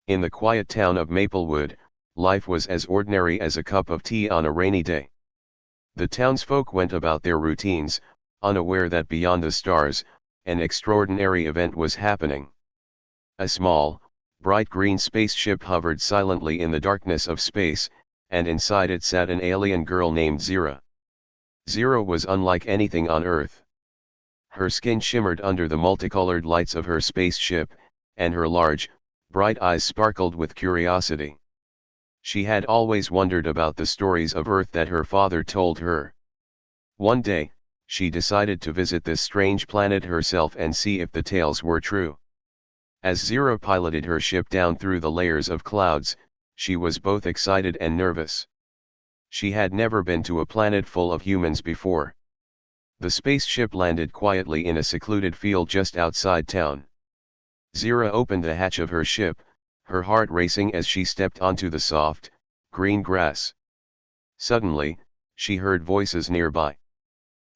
In the quiet town of Maplewood, life was as ordinary as a cup of tea on a rainy day. The townsfolk went about their routines, unaware that beyond the stars, an extraordinary event was happening. A small, bright green spaceship hovered silently in the darkness of space, and inside it sat an alien girl named Zira. Zira was unlike anything on Earth. Her skin shimmered under the multicolored lights of her spaceship, and her large, bright eyes sparkled with curiosity. She had always wondered about the stories of Earth that her father told her. One day, she decided to visit this strange planet herself and see if the tales were true. As Zira piloted her ship down through the layers of clouds, she was both excited and nervous. She had never been to a planet full of humans before. The spaceship landed quietly in a secluded field just outside town. Zira opened the hatch of her ship, her heart racing as she stepped onto the soft, green grass. Suddenly, she heard voices nearby.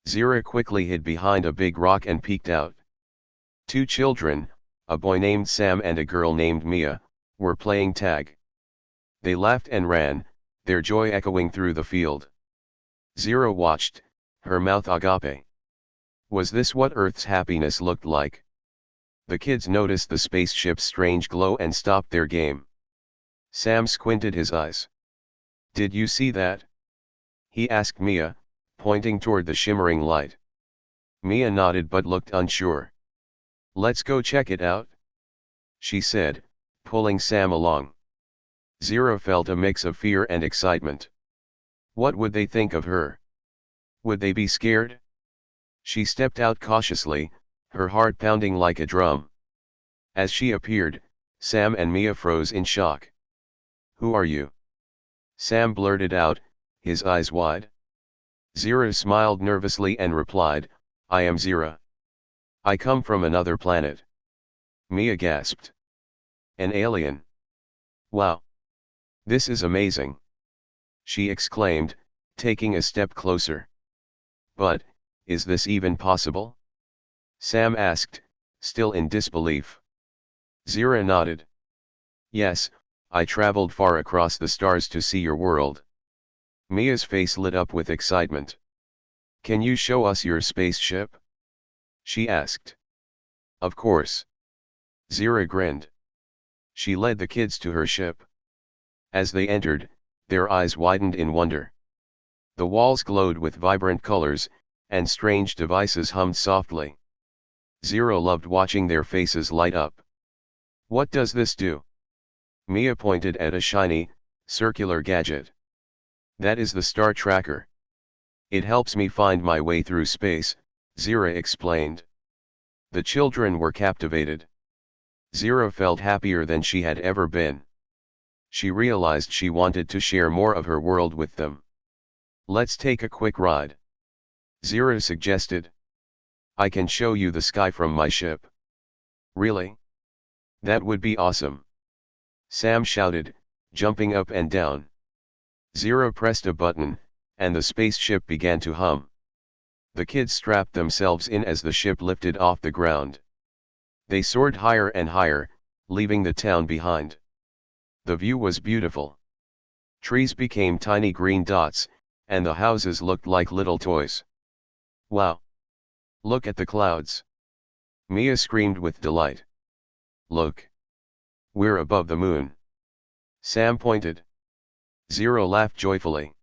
Zira quickly hid behind a big rock and peeked out. Two children, a boy named Sam and a girl named Mia, were playing tag. They laughed and ran, their joy echoing through the field. Zira watched, her mouth agape. Was this what Earth's happiness looked like? The kids noticed the spaceship's strange glow and stopped their game. Sam squinted his eyes. "Did you see that?" he asked Mia, pointing toward the shimmering light. Mia nodded but looked unsure. "Let's go check it out," she said, pulling Sam along. Zira felt a mix of fear and excitement. What would they think of her? Would they be scared? She stepped out cautiously, her heart pounding like a drum. As she appeared, Sam and Mia froze in shock. "Who are you?" Sam blurted out, his eyes wide. Zira smiled nervously and replied, "I am Zira. I come from another planet." Mia gasped. "An alien? Wow! This is amazing!" she exclaimed, taking a step closer. "But, is this even possible?" Sam asked, still in disbelief. Zira nodded. "Yes, I traveled far across the stars to see your world." Mia's face lit up with excitement. "Can you show us your spaceship?" she asked. "Of course." Zira grinned. She led the kids to her ship. As they entered, their eyes widened in wonder. The walls glowed with vibrant colors, and strange devices hummed softly. Zira loved watching their faces light up. "What does this do?" Mia pointed at a shiny, circular gadget. "That is the star tracker. It helps me find my way through space," Zira explained. The children were captivated. Zira felt happier than she had ever been. She realized she wanted to share more of her world with them. "Let's take a quick ride," Zira suggested. "I can show you the sky from my ship." "Really? That would be awesome," Sam shouted, jumping up and down. Zira pressed a button, and the spaceship began to hum. The kids strapped themselves in as the ship lifted off the ground. They soared higher and higher, leaving the town behind. The view was beautiful. Trees became tiny green dots, and the houses looked like little toys. "Wow! Look at the clouds!" Mia screamed with delight. "Look! We're above the moon." Sam pointed. Zira laughed joyfully.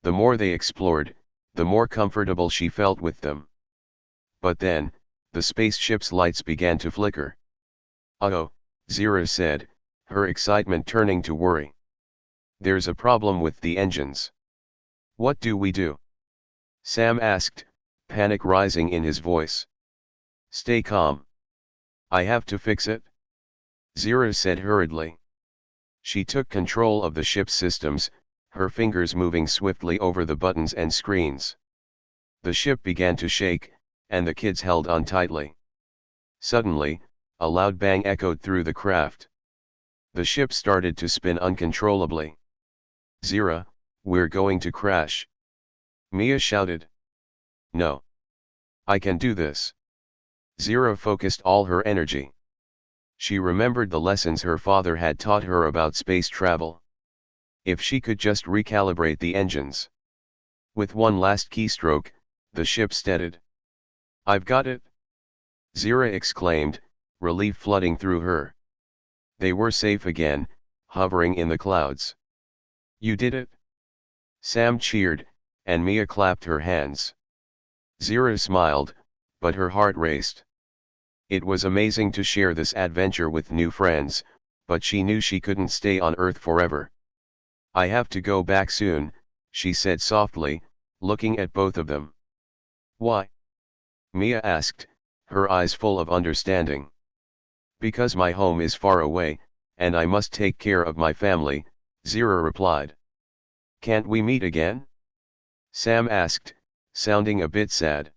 The more they explored, the more comfortable she felt with them. But then, the spaceship's lights began to flicker. "Uh-oh," Zira said, her excitement turning to worry. "There's a problem with the engines." "What do we do?" Sam asked, panic rising in his voice. "Stay calm. I have to fix it," Zira said hurriedly. She took control of the ship's systems, her fingers moving swiftly over the buttons and screens. The ship began to shake, and the kids held on tightly. Suddenly, a loud bang echoed through the craft. The ship started to spin uncontrollably. "Zira, we're going to crash," Mia shouted. "No. I can do this." Zira focused all her energy. She remembered the lessons her father had taught her about space travel. If she could just recalibrate the engines. With one last keystroke, the ship steadied. "I've got it!" Zira exclaimed, relief flooding through her. They were safe again, hovering in the clouds. "You did it!" Sam cheered, and Mia clapped her hands. Zira smiled, but her heart raced. It was amazing to share this adventure with new friends, but she knew she couldn't stay on Earth forever. "I have to go back soon," she said softly, looking at both of them. "Why?" Mia asked, her eyes full of understanding. "Because my home is far away, and I must take care of my family," Zira replied. "Can't we meet again?" Sam asked, sounding a bit sad.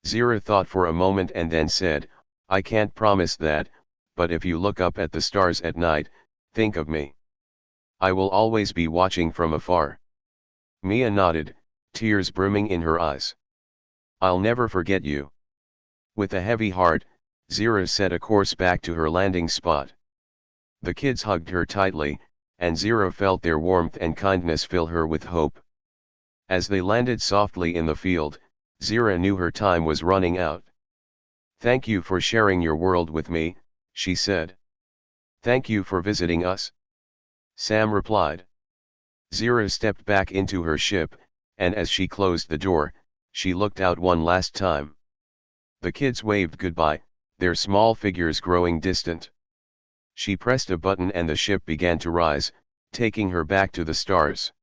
Zira thought for a moment and then said, "I can't promise that, but if you look up at the stars at night, think of me. I will always be watching from afar." Mia nodded, tears brimming in her eyes. "I'll never forget you." With a heavy heart, Zira set a course back to her landing spot. The kids hugged her tightly, and Zira felt their warmth and kindness fill her with hope. As they landed softly in the field, Zira knew her time was running out. "Thank you for sharing your world with me," she said. "Thank you for visiting us," Sam replied. Zira stepped back into her ship, and as she closed the door, she looked out one last time. The kids waved goodbye, their small figures growing distant. She pressed a button and the ship began to rise, taking her back to the stars.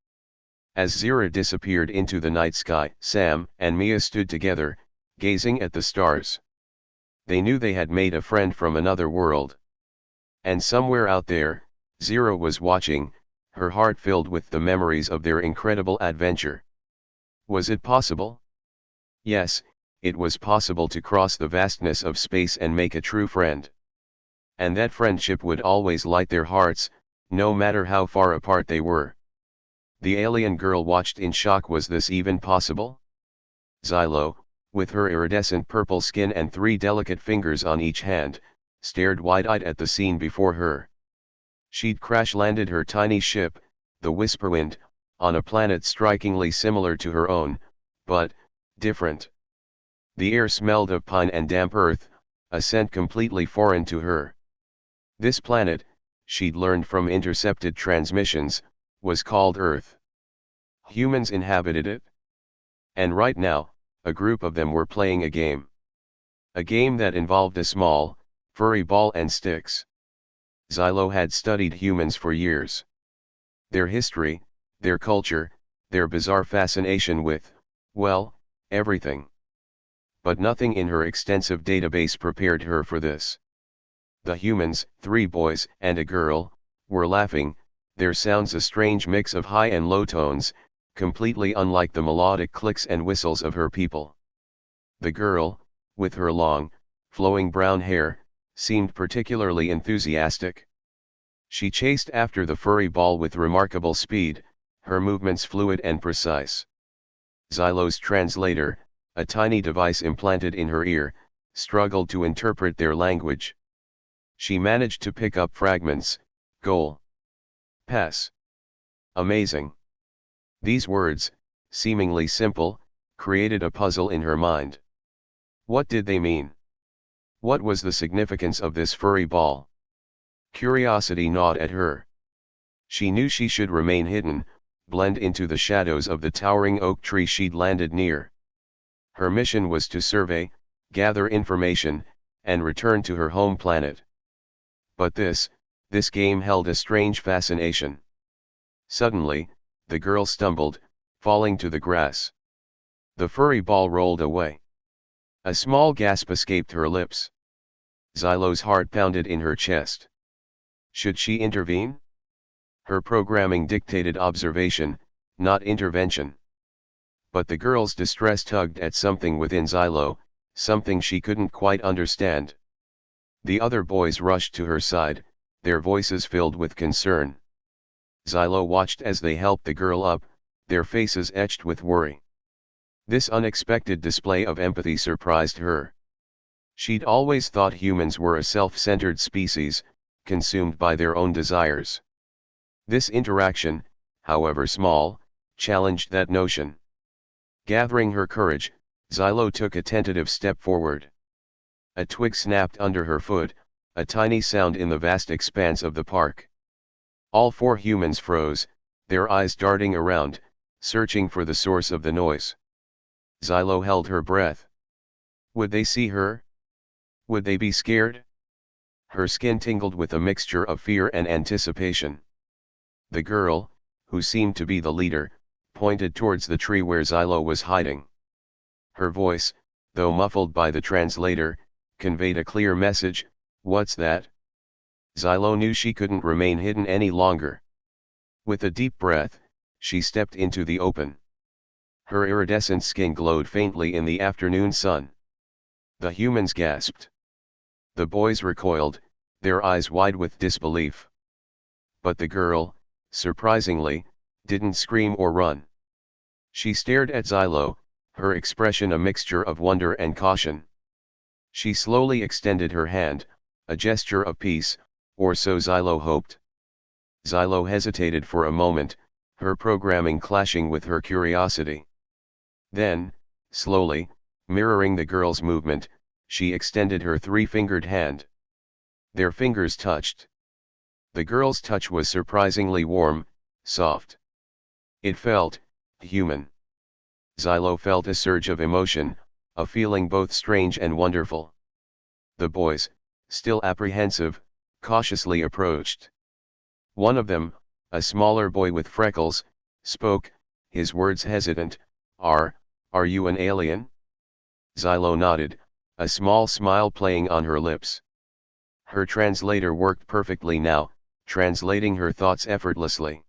As Zira disappeared into the night sky, Sam and Mia stood together, gazing at the stars. They knew they had made a friend from another world. And somewhere out there, Zira was watching, her heart filled with the memories of their incredible adventure. Was it possible? Yes, it was possible to cross the vastness of space and make a true friend. And that friendship would always light their hearts, no matter how far apart they were. The alien girl watched in shock. Was this even possible? Xylo, with her iridescent purple skin and 3 delicate fingers on each hand, stared wide-eyed at the scene before her. She'd crash-landed her tiny ship, the Whisperwind, on a planet strikingly similar to her own, but different. The air smelled of pine and damp earth, a scent completely foreign to her. This planet, she'd learned from intercepted transmissions, was called Earth. Humans inhabited it. And right now, a group of them were playing a game. A game that involved a small, furry ball and sticks. Xylo had studied humans for years. Their history, their culture, their bizarre fascination with, well, everything. But nothing in her extensive database prepared her for this. The humans, 3 boys and a girl, were laughing, their sounds a strange mix of high and low tones, completely unlike the melodic clicks and whistles of her people. The girl, with her long, flowing brown hair, seemed particularly enthusiastic. She chased after the furry ball with remarkable speed, her movements fluid and precise. Xylo's translator, a tiny device implanted in her ear, struggled to interpret their language. She managed to pick up fragments: goal, pass, amazing. These words, seemingly simple, created a puzzle in her mind. What did they mean? What was the significance of this furry ball? Curiosity gnawed at her. She knew she should remain hidden, blend into the shadows of the towering oak tree she'd landed near. Her mission was to survey, gather information, and return to her home planet. But this game held a strange fascination. Suddenly, the girl stumbled, falling to the grass. The furry ball rolled away. A small gasp escaped her lips. Xylo's heart pounded in her chest. Should she intervene? Her programming dictated observation, not intervention. But the girl's distress tugged at something within Xylo, something she couldn't quite understand. The other boys rushed to her side, their voices filled with concern. Xylo watched as they helped the girl up, their faces etched with worry. This unexpected display of empathy surprised her. She'd always thought humans were a self-centered species, consumed by their own desires. This interaction, however small, challenged that notion. Gathering her courage, Xylo took a tentative step forward. A twig snapped under her foot, a tiny sound in the vast expanse of the park. All four humans froze, their eyes darting around, searching for the source of the noise. Xylo held her breath. Would they see her? Would they be scared? Her skin tingled with a mixture of fear and anticipation. The girl, who seemed to be the leader, pointed towards the tree where Xylo was hiding. Her voice, though muffled by the translator, conveyed a clear message. What's that? Xylo knew she couldn't remain hidden any longer. With a deep breath, she stepped into the open. Her iridescent skin glowed faintly in the afternoon sun. The humans gasped. The boys recoiled, their eyes wide with disbelief. But the girl, surprisingly, didn't scream or run. She stared at Xylo, her expression a mixture of wonder and caution. She slowly extended her hand, a gesture of peace, or so Xylo hoped. Xylo hesitated for a moment, her programming clashing with her curiosity. Then, slowly, mirroring the girl's movement, she extended her three-fingered hand. Their fingers touched. The girl's touch was surprisingly warm, soft. It felt human. Xylo felt a surge of emotion, a feeling both strange and wonderful. The boys, still apprehensive, cautiously approached. One of them, a smaller boy with freckles, spoke, his words hesitant. Are you an alien? Xylo nodded, a small smile playing on her lips. Her translator worked perfectly now, translating her thoughts effortlessly.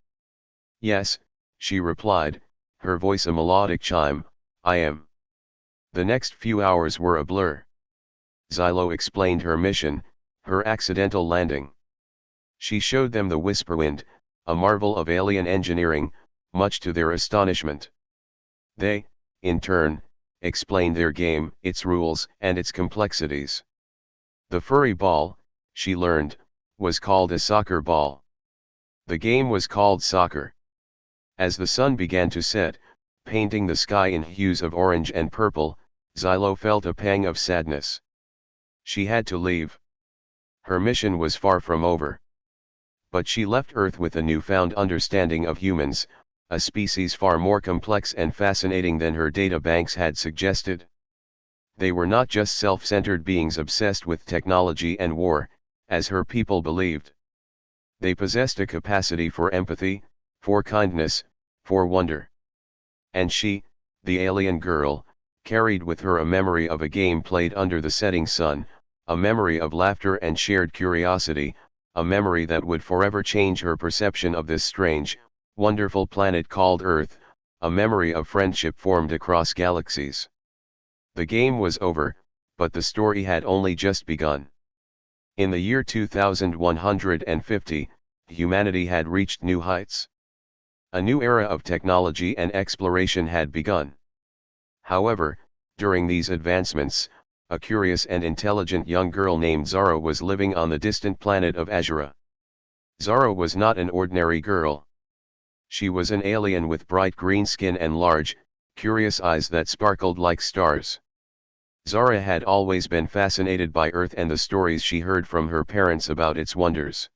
Yes, she replied, her voice a melodic chime, I am. The next few hours were a blur. Xylo explained her mission, her accidental landing. She showed them the Whisperwind, a marvel of alien engineering, much to their astonishment. They, in turn, explained their game, its rules, and its complexities. The furry ball, she learned, was called a soccer ball. The game was called soccer. As the sun began to set, painting the sky in hues of orange and purple, Xylo felt a pang of sadness. She had to leave. Her mission was far from over. But she left Earth with a newfound understanding of humans, a species far more complex and fascinating than her databanks had suggested. They were not just self-centered beings obsessed with technology and war, as her people believed. They possessed a capacity for empathy, for kindness, for wonder. And she, the alien girl, carried with her a memory of a game played under the setting sun, a memory of laughter and shared curiosity, a memory that would forever change her perception of this strange, wonderful planet called Earth, a memory of friendship formed across galaxies. The game was over, but the story had only just begun. In the year 2150, humanity had reached new heights. A new era of technology and exploration had begun. However, during these advancements, a curious and intelligent young girl named Zara was living on the distant planet of Azura. Zara was not an ordinary girl. She was an alien with bright green skin and large, curious eyes that sparkled like stars. Zara had always been fascinated by Earth and the stories she heard from her parents about its wonders.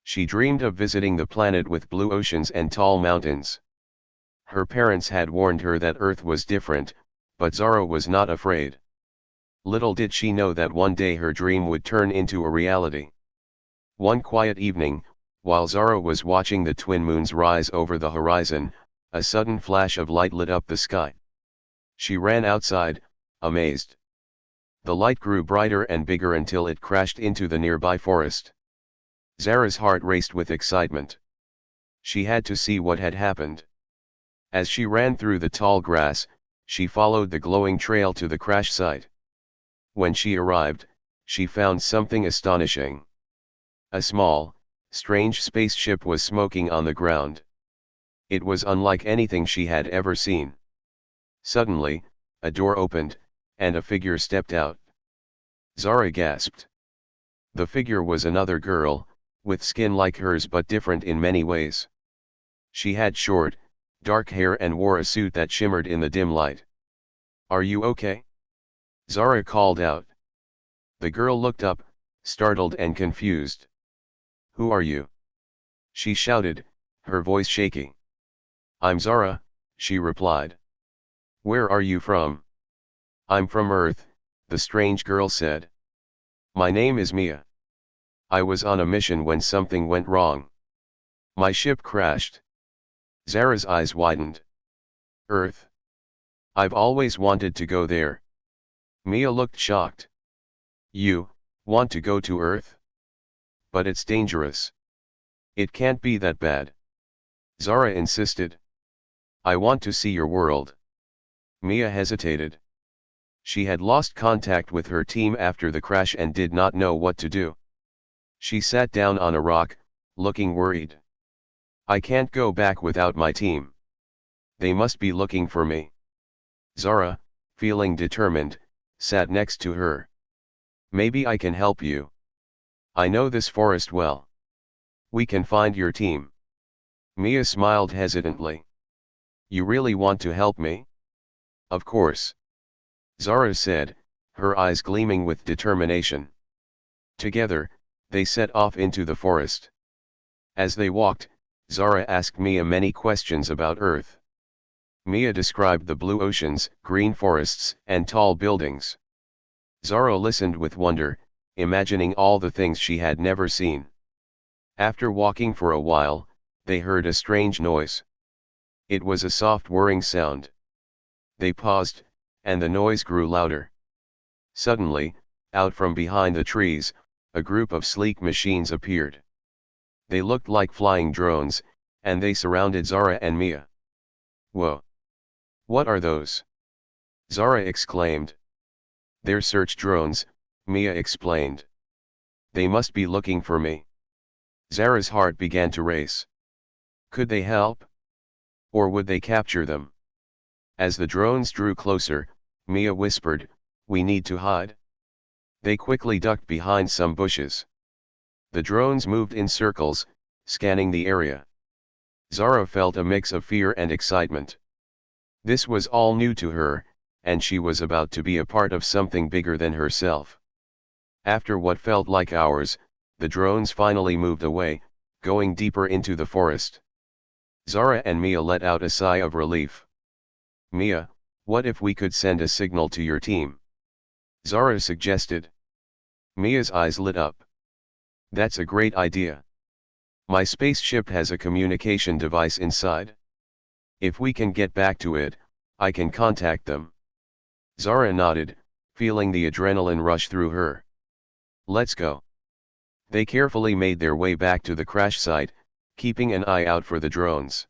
She dreamed of visiting the planet with blue oceans and tall mountains. Her parents had warned her that Earth was different, but Zara was not afraid. Little did she know that one day her dream would turn into a reality. One quiet evening, while Zara was watching the twin moons rise over the horizon, a sudden flash of light lit up the sky. She ran outside, amazed. The light grew brighter and bigger until it crashed into the nearby forest. Zara's heart raced with excitement. She had to see what had happened. As she ran through the tall grass, she followed the glowing trail to the crash site. When she arrived, she found something astonishing. A small, strange spaceship was smoking on the ground. It was unlike anything she had ever seen. Suddenly, a door opened, and a figure stepped out. Zara gasped. The figure was another girl, with skin like hers but different in many ways. She had short, dark hair and wore a suit that shimmered in the dim light. "Are you okay?" Zara called out. The girl looked up, startled and confused. "Who are you?" she shouted, her voice shaking. "I'm Zara," she replied. "Where are you from?" "I'm from Earth," the strange girl said. "My name is Mia. I was on a mission when something went wrong. My ship crashed." Zara's eyes widened. "Earth? I've always wanted to go there." Mia looked shocked. "You want to go to Earth? But it's dangerous. It can't be that bad." Zara insisted. "I want to see your world." Mia hesitated. She had lost contact with her team after the crash and did not know what to do. She sat down on a rock, looking worried. "I can't go back without my team. They must be looking for me." Zara, feeling determined, sat next to her. "Maybe I can help you. I know this forest well. We can find your team." Mia smiled hesitantly. "You really want to help me?" "Of course," Zara said, her eyes gleaming with determination. Together, they set off into the forest. As they walked, Zara asked Mia many questions about Earth. Mia described the blue oceans, green forests, and tall buildings. Zara listened with wonder, imagining all the things she had never seen. After walking for a while, they heard a strange noise. It was a soft whirring sound. They paused, and the noise grew louder. Suddenly, out from behind the trees, a group of sleek machines appeared. They looked like flying drones, and they surrounded Zara and Mia. "Whoa! What are those?" Zara exclaimed. "They're search drones," Mia explained. "They must be looking for me." Zara's heart began to race. Could they help? Or would they capture them? As the drones drew closer, Mia whispered, "We need to hide." They quickly ducked behind some bushes. The drones moved in circles, scanning the area. Zara felt a mix of fear and excitement. This was all new to her, and she was about to be a part of something bigger than herself. After what felt like hours, the drones finally moved away, going deeper into the forest. Zara and Mia let out a sigh of relief. "Mia, what if we could send a signal to your team?" Zara suggested. Mia's eyes lit up. "That's a great idea. My spaceship has a communication device inside. If we can get back to it, I can contact them." Zara nodded, feeling the adrenaline rush through her. "Let's go." They carefully made their way back to the crash site, keeping an eye out for the drones.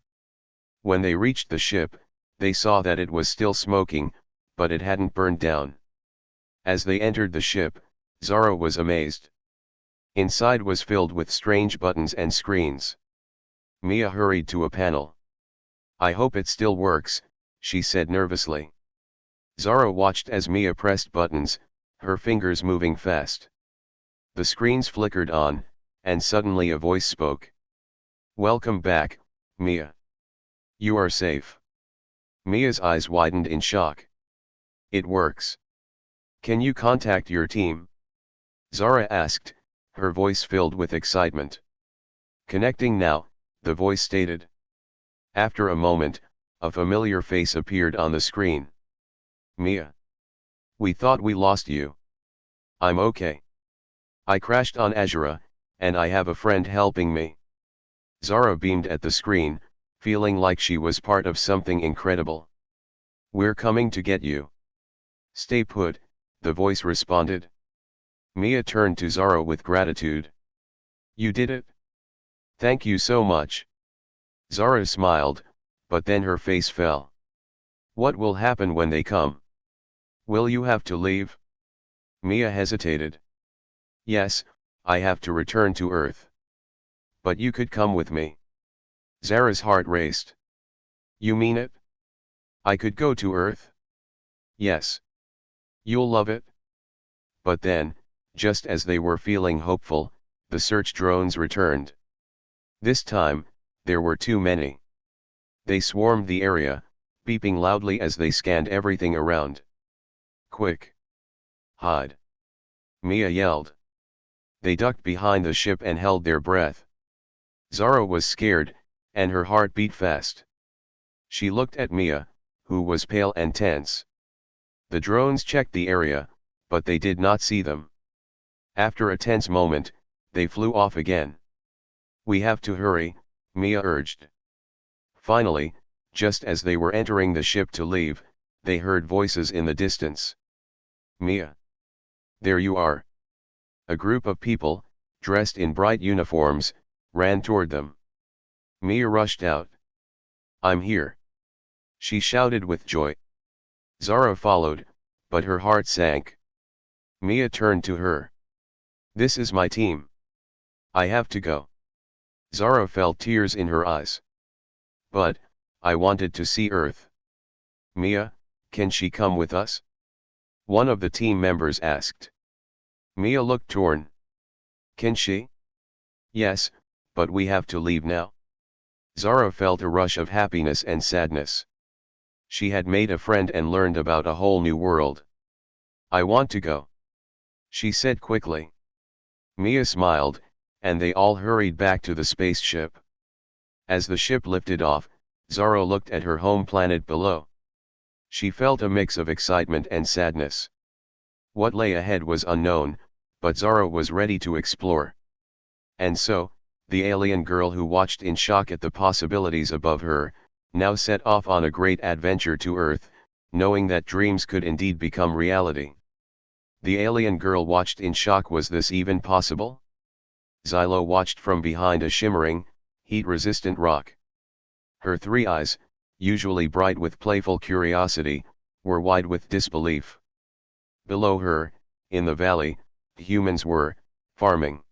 When they reached the ship, they saw that it was still smoking, but it hadn't burned down. As they entered the ship, Zara was amazed. Inside was filled with strange buttons and screens. Mia hurried to a panel. "I hope it still works," she said nervously. Zara watched as Mia pressed buttons, her fingers moving fast. The screens flickered on, and suddenly a voice spoke. "Welcome back, Mia. You are safe." Mia's eyes widened in shock. "It works. Can you contact your team?" Zara asked, her voice filled with excitement. "Connecting now," the voice stated. After a moment, a familiar face appeared on the screen. "Mia. We thought we lost you." "I'm okay. I crashed on Azura, and I have a friend helping me." Zara beamed at the screen, feeling like she was part of something incredible. "We're coming to get you." "Stay put," the voice responded. Mia turned to Zara with gratitude. "You did it? Thank you so much." Zara smiled, but then her face fell. "What will happen when they come? Will you have to leave?" Mia hesitated. "Yes, I have to return to Earth. But you could come with me." Zara's heart raced. "You mean it? I could go to Earth?" "Yes. You'll love it." But then, just as they were feeling hopeful, the search drones returned. This time, there were too many. They swarmed the area, beeping loudly as they scanned everything around. "Quick! Hide!" Mia yelled. They ducked behind the ship and held their breath. Zara was scared, and her heart beat fast. She looked at Mia, who was pale and tense. The drones checked the area, but they did not see them. After a tense moment, they flew off again. "We have to hurry," Mia urged. Finally, just as they were entering the ship to leave, they heard voices in the distance. "Mia! There you are!" A group of people, dressed in bright uniforms, ran toward them. Mia rushed out. "I'm here!" she shouted with joy. Zara followed, but her heart sank. Mia turned to her. "This is my team. I have to go." Zara felt tears in her eyes. "But, I wanted to see Earth." "Mia, can she come with us?" one of the team members asked. Mia looked torn. "Can she?" "Yes, but we have to leave now." Zara felt a rush of happiness and sadness. She had made a friend and learned about a whole new world. "I want to go," she said quickly. Mia smiled, and they all hurried back to the spaceship. As the ship lifted off, Zara looked at her home planet below. She felt a mix of excitement and sadness. What lay ahead was unknown, but Zara was ready to explore. And so, the alien girl who watched in shock at the possibilities above her, now set off on a great adventure to Earth, knowing that dreams could indeed become reality. The alien girl watched in shock. Was this even possible? Xylo watched from behind a shimmering, heat-resistant rock. Her three eyes, usually bright with playful curiosity, were wide with disbelief. Below her, in the valley, humans were farming.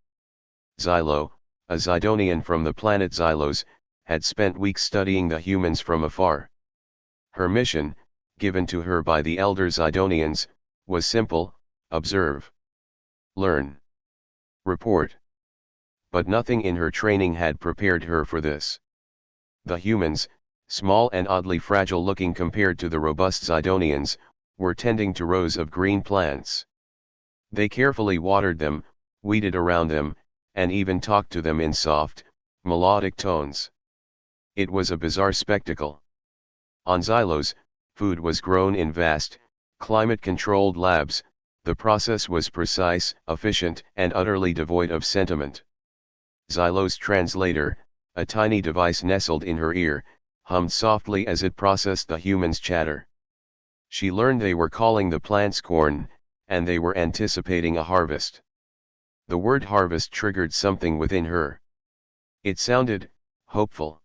Xylo, a Zidonian from the planet Xylos, had spent weeks studying the humans from afar. Her mission, given to her by the elder Zidonians, was simple: observe, learn, report. But nothing in her training had prepared her for this. The humans, small and oddly fragile looking compared to the robust Zidonians, were tending to rows of green plants. They carefully watered them, weeded around them, and even talked to them in soft, melodic tones. It was a bizarre spectacle. On Xylos, food was grown in vast, climate-controlled labs. The process was precise, efficient, and utterly devoid of sentiment. Xylo's translator, a tiny device nestled in her ear, hummed softly as it processed the humans' chatter. She learned they were calling the plants corn, and they were anticipating a harvest. The word harvest triggered something within her. It sounded hopeful.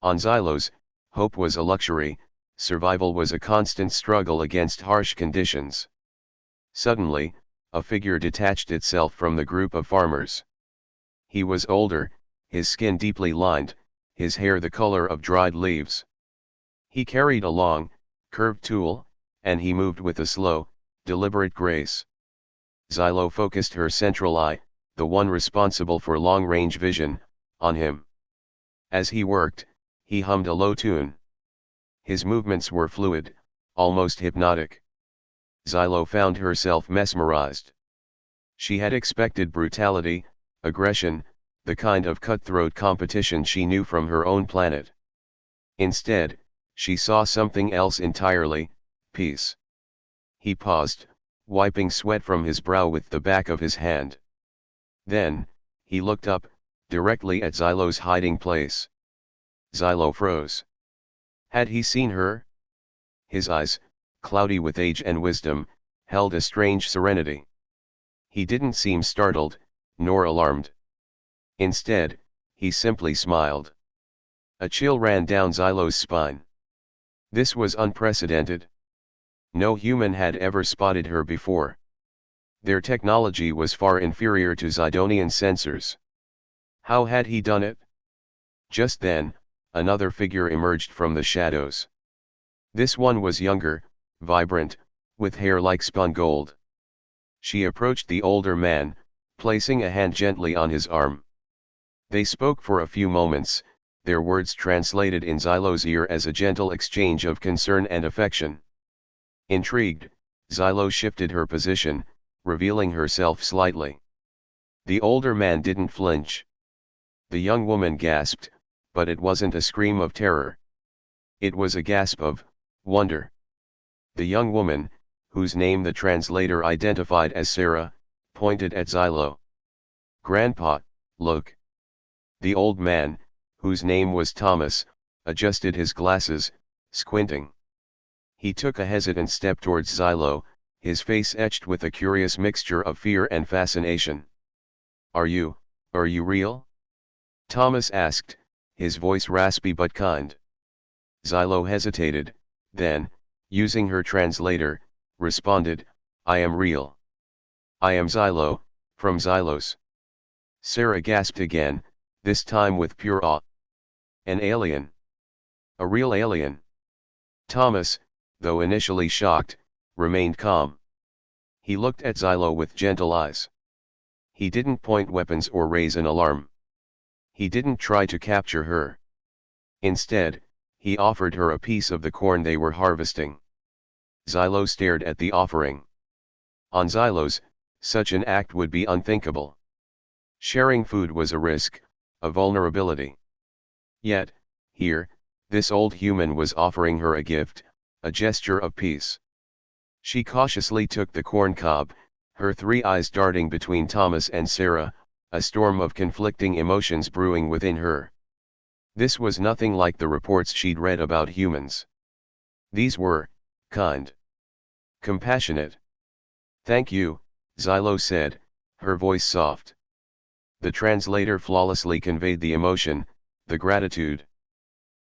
On Xylos, hope was a luxury, survival was a constant struggle against harsh conditions. Suddenly, a figure detached itself from the group of farmers. He was older, his skin deeply lined, his hair the color of dried leaves. He carried a long, curved tool, and he moved with a slow, deliberate grace. Xylo focused her central eye, the one responsible for long-range vision, on him. As he worked, he hummed a low tune. His movements were fluid, almost hypnotic. Xylo found herself mesmerized. She had expected brutality, aggression, the kind of cutthroat competition she knew from her own planet. Instead, she saw something else entirely: peace. He paused, wiping sweat from his brow with the back of his hand. Then, he looked up, directly at Xylo's hiding place. Xylo froze. Had he seen her? His eyes, cloudy with age and wisdom, held a strange serenity. He didn't seem startled, nor alarmed. Instead, he simply smiled. A chill ran down Xylo's spine. This was unprecedented. No human had ever spotted her before. Their technology was far inferior to Zidonian sensors. How had he done it? Just then, another figure emerged from the shadows. This one was younger, vibrant, with hair like spun gold. She approached the older man, placing a hand gently on his arm. They spoke for a few moments, their words translated in Xylo's ear as a gentle exchange of concern and affection. Intrigued, Xylo shifted her position, revealing herself slightly. The older man didn't flinch. The young woman gasped, but it wasn't a scream of terror. It was a gasp of wonder. The young woman, whose name the translator identified as Sarah, pointed at Xylo. "Grandpa, look." The old man, whose name was Thomas, adjusted his glasses, squinting. He took a hesitant step towards Xylo, his face etched with a curious mixture of fear and fascination. Are you real?" Thomas asked, his voice raspy but kind. Xylo hesitated, then, using her translator, responded, "I am real. I am Xylo, from Xylos." Sarah gasped again, this time with pure awe. "An alien? A real alien?" Thomas, though initially shocked, remained calm. He looked at Xylo with gentle eyes. He didn't point weapons or raise an alarm. He didn't try to capture her. Instead, he offered her a piece of the corn they were harvesting. Xylo stared at the offering. On Xylos, such an act would be unthinkable. Sharing food was a risk, a vulnerability. Yet, here, this old human was offering her a gift, a gesture of peace. She cautiously took the corn cob, her three eyes darting between Thomas and Sarah, a storm of conflicting emotions brewing within her. This was nothing like the reports she'd read about humans. These were kind, compassionate. "Thank you," Xylo said, her voice soft. The translator flawlessly conveyed the emotion, the gratitude.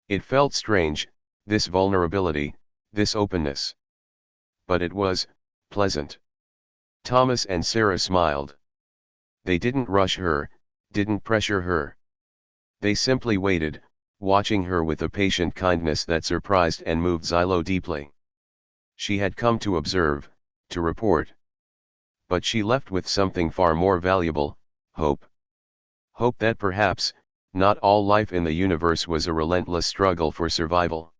It felt strange, this vulnerability, this openness. But it was pleasant. Thomas and Sarah smiled. They didn't rush her, didn't pressure her. They simply waited, watching her with a patient kindness that surprised and moved Xylo deeply. She had come to observe, to report. But she left with something far more valuable, hope. Hope that perhaps, not all life in the universe was a relentless struggle for survival.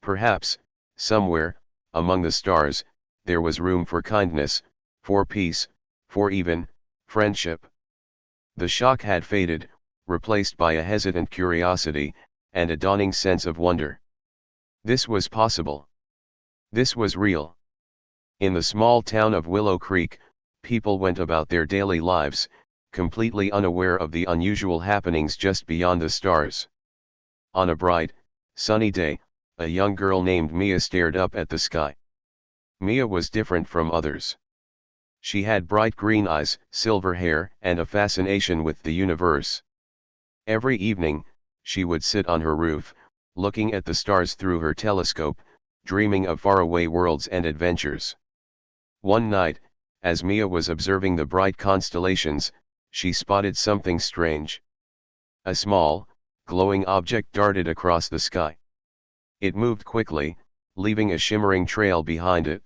Perhaps, somewhere, among the stars, there was room for kindness, for peace, for even friendship. The shock had faded, replaced by a hesitant curiosity, and a dawning sense of wonder. This was possible. This was real. In the small town of Willow Creek, people went about their daily lives, completely unaware of the unusual happenings just beyond the stars. On a bright, sunny day, a young girl named Mia stared up at the sky. Mia was different from others. She had bright green eyes, silver hair, and a fascination with the universe. Every evening, she would sit on her roof, looking at the stars through her telescope, dreaming of faraway worlds and adventures. One night, as Mia was observing the bright constellations, she spotted something strange. A small, glowing object darted across the sky. It moved quickly, leaving a shimmering trail behind it.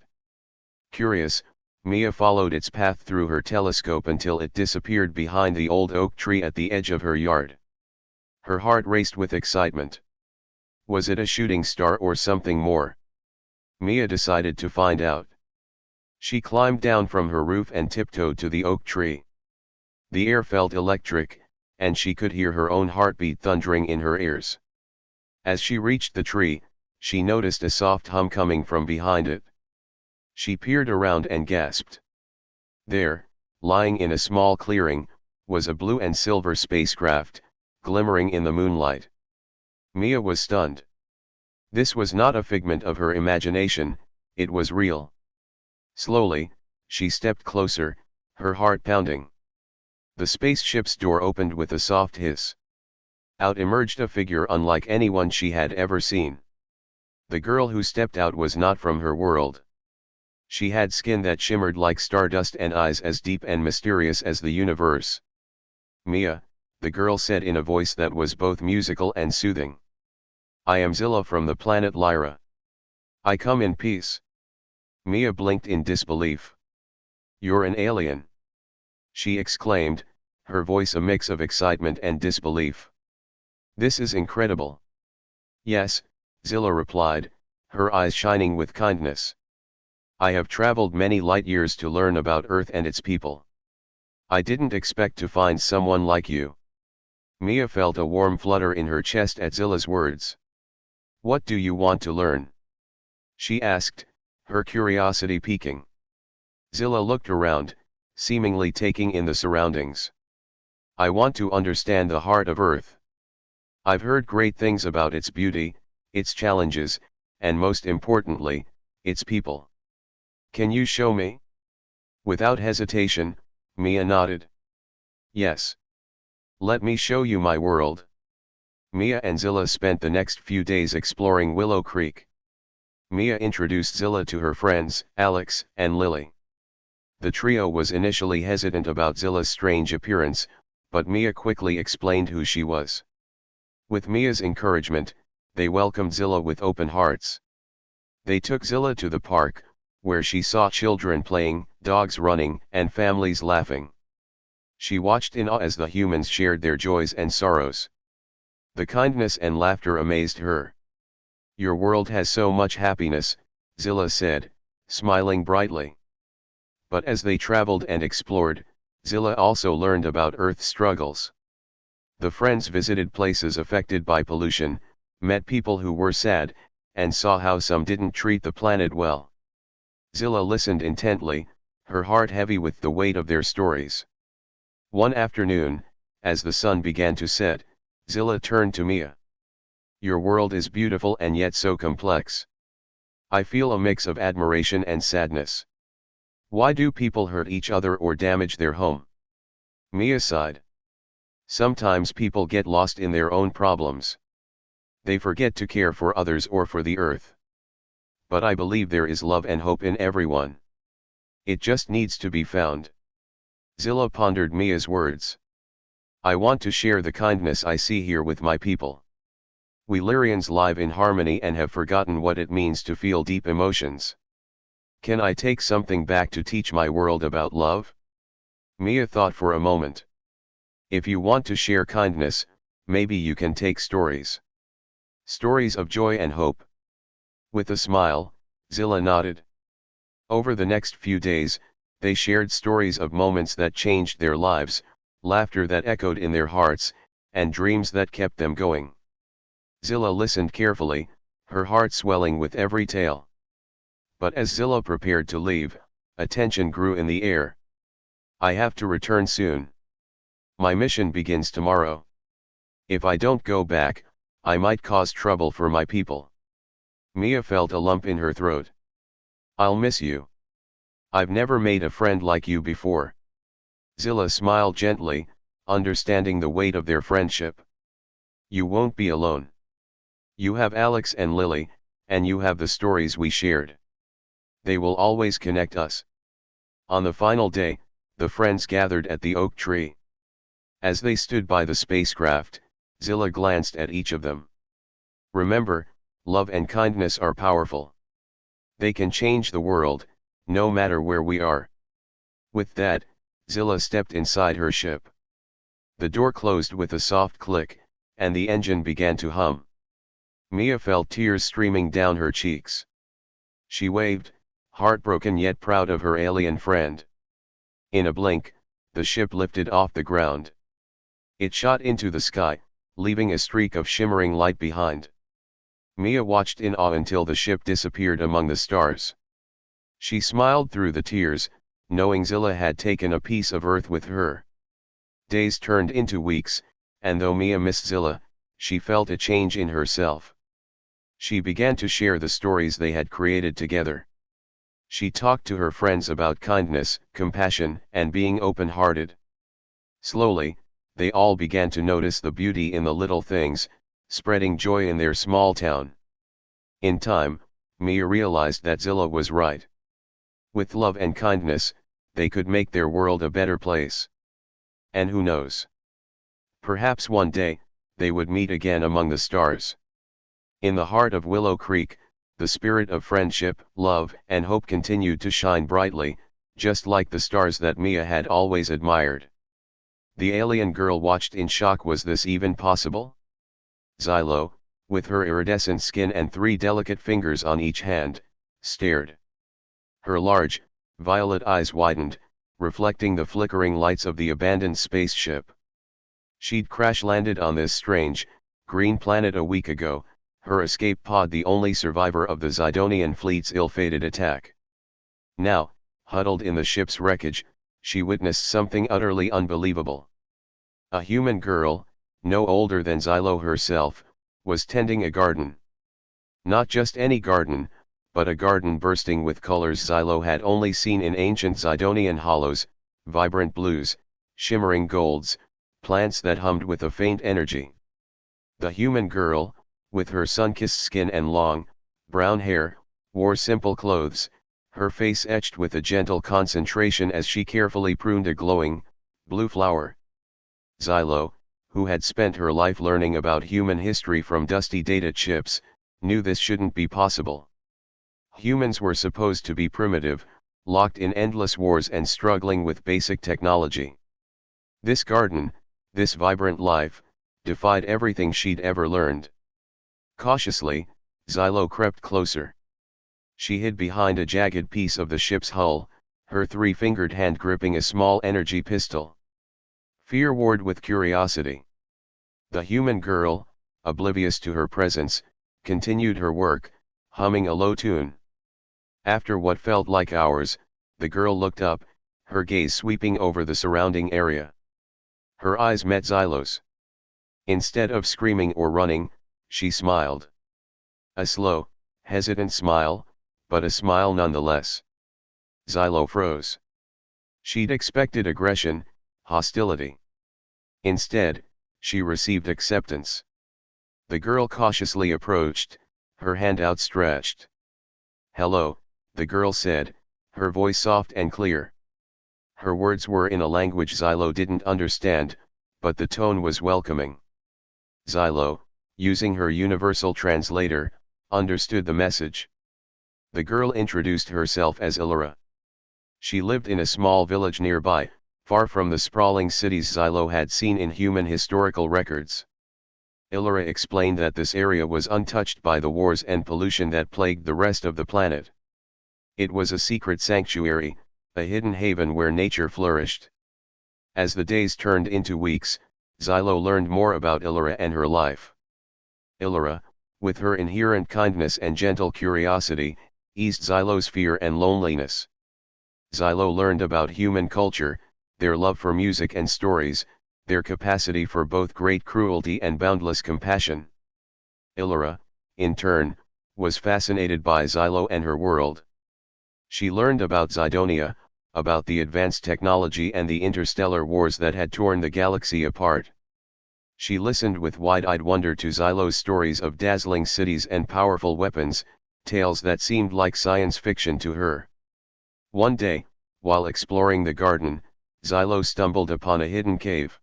Curious, Mia followed its path through her telescope until it disappeared behind the old oak tree at the edge of her yard. Her heart raced with excitement. Was it a shooting star or something more? Mia decided to find out. She climbed down from her roof and tiptoed to the oak tree. The air felt electric, and she could hear her own heartbeat thundering in her ears. As she reached the tree, she noticed a soft hum coming from behind it. She peered around and gasped. There, lying in a small clearing, was a blue and silver spacecraft, glimmering in the moonlight. Mia was stunned. This was not a figment of her imagination, it was real. Slowly, she stepped closer, her heart pounding. The spaceship's door opened with a soft hiss. Out emerged a figure unlike anyone she had ever seen. The girl who stepped out was not from her world. She had skin that shimmered like stardust and eyes as deep and mysterious as the universe. "Mia," the girl said in a voice that was both musical and soothing. "I am Zilla from the planet Lyra. I come in peace." Mia blinked in disbelief. You're an alien!" she exclaimed, her voice a mix of excitement and disbelief. "This is incredible." "Yes," Zilla replied, her eyes shining with kindness. "I have traveled many light years to learn about Earth and its people. I didn't expect to find someone like you." Mia felt a warm flutter in her chest at Zilla's words. "What do you want to learn?" she asked, her curiosity piquing. Zilla looked around, seemingly taking in the surroundings. "I want to understand the heart of Earth. I've heard great things about its beauty, its challenges, and most importantly, its people. Can you show me?" Without hesitation, Mia nodded. "Yes. Let me show you my world." Mia and Zilla spent the next few days exploring Willow Creek. Mia introduced Zilla to her friends, Alex and Lily. The trio was initially hesitant about Zilla's strange appearance, but Mia quickly explained who she was. With Mia's encouragement, they welcomed Zilla with open hearts. They took Zilla to the park, where she saw children playing, dogs running, and families laughing. She watched in awe as the humans shared their joys and sorrows. The kindness and laughter amazed her. "Your world has so much happiness," Zilla said, smiling brightly. But as they traveled and explored, Zilla also learned about Earth's struggles. The friends visited places affected by pollution, met people who were sad, and saw how some didn't treat the planet well. Zilla listened intently, her heart heavy with the weight of their stories. One afternoon, as the sun began to set, Zilla turned to Mia. "Your world is beautiful and yet so complex. I feel a mix of admiration and sadness. Why do people hurt each other or damage their home?" Mia sighed. "Sometimes people get lost in their own problems. They forget to care for others or for the earth. But I believe there is love and hope in everyone. It just needs to be found." Zilla pondered Mia's words. "I want to share the kindness I see here with my people. We Lyrians live in harmony and have forgotten what it means to feel deep emotions. Can I take something back to teach my world about love?" Mia thought for a moment. "If you want to share kindness, maybe you can take stories. Stories of joy and hope." With a smile, Zilla nodded. Over the next few days, they shared stories of moments that changed their lives, laughter that echoed in their hearts, and dreams that kept them going. Zilla listened carefully, her heart swelling with every tale. But as Zilla prepared to leave, a tension grew in the air. "I have to return soon. My mission begins tomorrow. If I don't go back, I might cause trouble for my people." Mia felt a lump in her throat. "I'll miss you. I've never made a friend like you before." Zilla smiled gently, understanding the weight of their friendship. "You won't be alone. You have Alex and Lily, and you have the stories we shared. They will always connect us." On the final day, the friends gathered at the oak tree. As they stood by the spacecraft, Zilla glanced at each of them. "Remember, love and kindness are powerful. They can change the world, no matter where we are." With that, Zilla stepped inside her ship. The door closed with a soft click, and the engine began to hum. Mia felt tears streaming down her cheeks. She waved, heartbroken yet proud of her alien friend. In a blink, the ship lifted off the ground. It shot into the sky, leaving a streak of shimmering light behind. Mia watched in awe until the ship disappeared among the stars. She smiled through the tears, knowing Zilla had taken a piece of Earth with her. Days turned into weeks, and though Mia missed Zilla, she felt a change in herself. She began to share the stories they had created together. She talked to her friends about kindness, compassion, and being open-hearted. Slowly, they all began to notice the beauty in the little things, spreading joy in their small town. In time, Mia realized that Zilla was right. With love and kindness, they could make their world a better place. And who knows? Perhaps one day, they would meet again among the stars. In the heart of Willow Creek, the spirit of friendship, love, and hope continued to shine brightly, just like the stars that Mia had always admired. The alien girl watched in shock. Was this even possible? Xylo, with her iridescent skin and 3 delicate fingers on each hand, stared. Her large, violet eyes widened, reflecting the flickering lights of the abandoned spaceship. She'd crash-landed on this strange, green planet a week ago, her escape pod the only survivor of the Zidonian fleet's ill-fated attack. Now, huddled in the ship's wreckage, she witnessed something utterly unbelievable. A human girl, no older than Xylo herself, was tending a garden. Not just any garden, but a garden bursting with colors Xylo had only seen in ancient Zidonian hollows, vibrant blues, shimmering golds, plants that hummed with a faint energy. The human girl, with her sun-kissed skin and long, brown hair, wore simple clothes, her face etched with a gentle concentration as she carefully pruned a glowing, blue flower. Xylo, who had spent her life learning about human history from dusty data chips, knew this shouldn't be possible. Humans were supposed to be primitive, locked in endless wars and struggling with basic technology. This garden, this vibrant life, defied everything she'd ever learned. Cautiously, Xylo crept closer. She hid behind a jagged piece of the ship's hull, her 3-fingered hand gripping a small energy pistol. Fear warred with curiosity. The human girl, oblivious to her presence, continued her work, humming a low tune. After what felt like hours, the girl looked up, her gaze sweeping over the surrounding area. Her eyes met Xylo's. Instead of screaming or running, she smiled. A slow, hesitant smile, but a smile nonetheless. Xylo froze. She'd expected aggression, hostility. Instead, she received acceptance. The girl cautiously approached, her hand outstretched. "Hello," the girl said, her voice soft and clear. Her words were in a language Xylo didn't understand, but the tone was welcoming. Xylo, using her universal translator, understood the message. The girl introduced herself as Illyra. She lived in a small village nearby, far from the sprawling cities Xylo had seen in human historical records. Illyra explained that this area was untouched by the wars and pollution that plagued the rest of the planet. It was a secret sanctuary, a hidden haven where nature flourished. As the days turned into weeks, Xylo learned more about Illyra and her life. Illyra, with her inherent kindness and gentle curiosity, eased Xylo's fear and loneliness. Xylo learned about human culture, their love for music and stories, their capacity for both great cruelty and boundless compassion. Illyra, in turn, was fascinated by Xylo and her world. She learned about Zidonia, about the advanced technology and the interstellar wars that had torn the galaxy apart. She listened with wide-eyed wonder to Xylo's stories of dazzling cities and powerful weapons, tales that seemed like science fiction to her. One day, while exploring the garden, Xylo stumbled upon a hidden cave.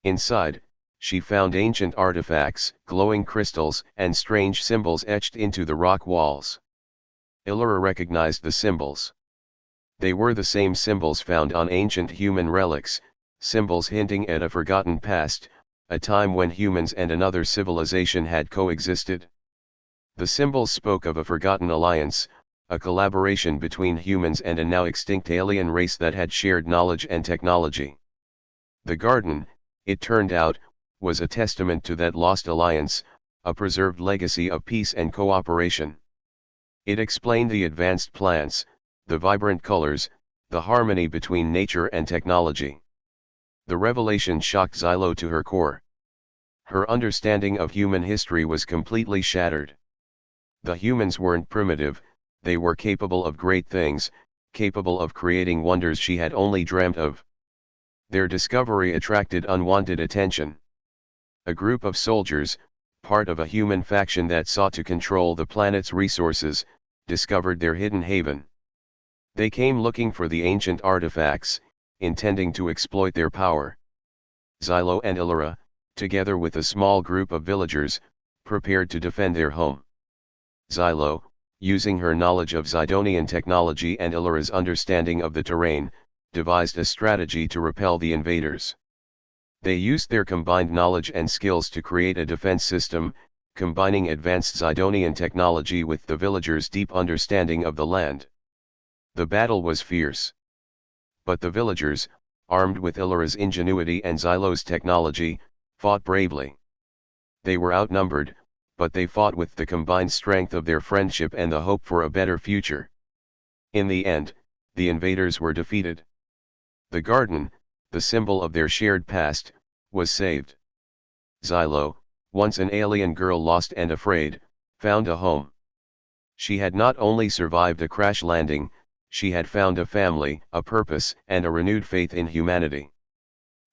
Inside, she found ancient artifacts, glowing crystals, and strange symbols etched into the rock walls. Illyra recognized the symbols. They were the same symbols found on ancient human relics, symbols hinting at a forgotten past, a time when humans and another civilization had coexisted. The symbols spoke of a forgotten alliance, a collaboration between humans and a now extinct alien race that had shared knowledge and technology. The garden, it turned out, was a testament to that lost alliance, a preserved legacy of peace and cooperation. It explained the advanced plants, the vibrant colors, the harmony between nature and technology. The revelation shocked Xylo to her core. Her understanding of human history was completely shattered. The humans weren't primitive, they were capable of great things, capable of creating wonders she had only dreamt of. Their discovery attracted unwanted attention. A group of soldiers, part of a human faction that sought to control the planet's resources, discovered their hidden haven. They came looking for the ancient artifacts, intending to exploit their power. Xylo and Illyra, together with a small group of villagers, prepared to defend their home. Xylo, using her knowledge of Zidonian technology and Illyra's understanding of the terrain, devised a strategy to repel the invaders. They used their combined knowledge and skills to create a defense system, combining advanced Zidonian technology with the villagers' deep understanding of the land. The battle was fierce. But the villagers, armed with Illyra's ingenuity and Xylo's technology, fought bravely. They were outnumbered, but they fought with the combined strength of their friendship and the hope for a better future. In the end, the invaders were defeated. The garden, the symbol of their shared past, was saved. Xylo, once an alien girl lost and afraid, found a home. She had not only survived a crash landing, she had found a family, a purpose, and a renewed faith in humanity.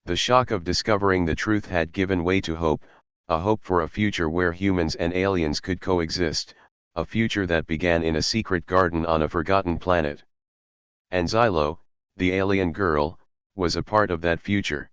The shock of discovering the truth had given way to hope, a hope for a future where humans and aliens could coexist, a future that began in a secret garden on a forgotten planet. And Xylo, the alien girl, was a part of that future.